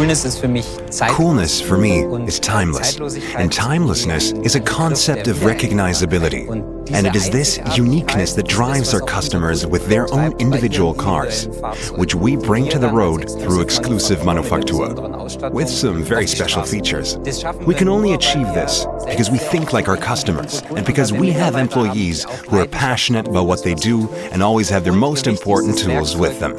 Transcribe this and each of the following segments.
Coolness for me is timeless, and timelessness is a concept of recognizability. And it is this uniqueness that drives our customers with their own individual cars, which we bring to the road through Exclusive Manufaktur, with some very special features. We can only achieve this because we think like our customers, and because we have employees who are passionate about what they do and always have their most important tools with them.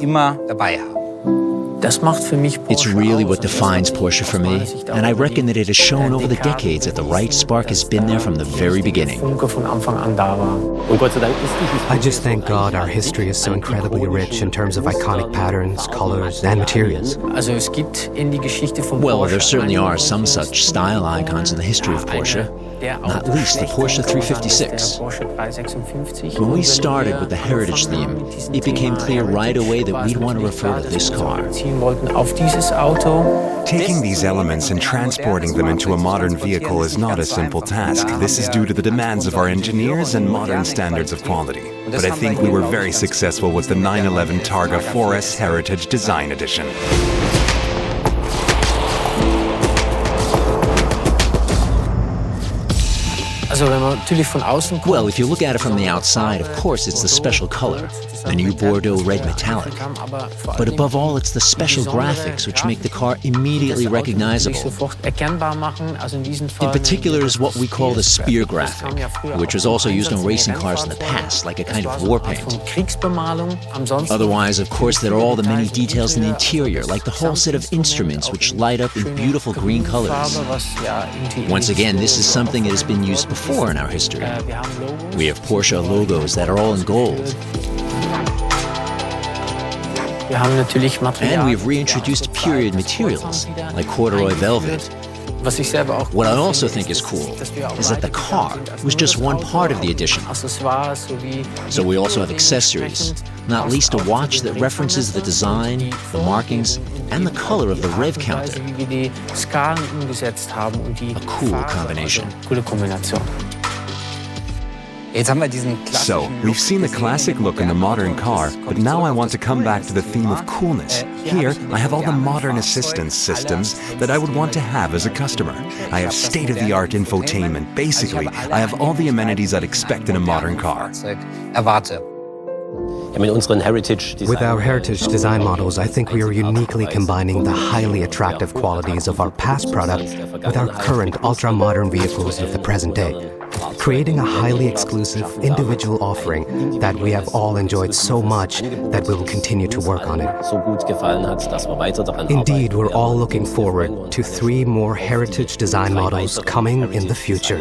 It's really what defines Porsche for me, and I reckon that it has shown over the decades that the right spark has been there from the very beginning. I just thank God our history is so incredibly rich in terms of iconic patterns, colors, and materials. Well, there certainly are some such style icons in the history of Porsche, not least the Porsche 356. When we started with the heritage theme, it became clear right away that we'd want to refer to this car. Taking these elements and transporting them into a modern vehicle is not a simple task. This is due to the demands of our engineers and modern standards of quality. But I think we were very successful with the 911 Targa 4S Heritage Design Edition. Well, if you look at it from the outside, of course it's the special color, the new Bordeaux red metallic. But above all, it's the special graphics which make the car immediately recognizable. In particular is what we call the spear graphic, which was also used on racing cars in the past, like a kind of war paint. Otherwise, of course, there are all the many details in the interior, like the whole set of instruments which light up in beautiful green colors. Once again, this is something that has been used before in our history. We have Porsche logos that are all in gold. And we've reintroduced period materials, like corduroy velvet. What I also think is cool is that the car was just one part of the edition. So we also have accessories, not least a watch that references the design, the markings, and the color of the rev counter. A cool combination. So, we've seen the classic look in the modern car, but now I want to come back to the theme of coolness. Here, I have all the modern assistance systems that I would want to have as a customer. I have state-of-the-art infotainment. Basically, I have all the amenities I'd expect in a modern car. With our heritage design models, I think we are uniquely combining the highly attractive qualities of our past product with our current ultra-modern vehicles of the present day, creating a highly exclusive, individual offering that we have all enjoyed so much that we will continue to work on it. Indeed, we're all looking forward to 3 more heritage design models coming in the future.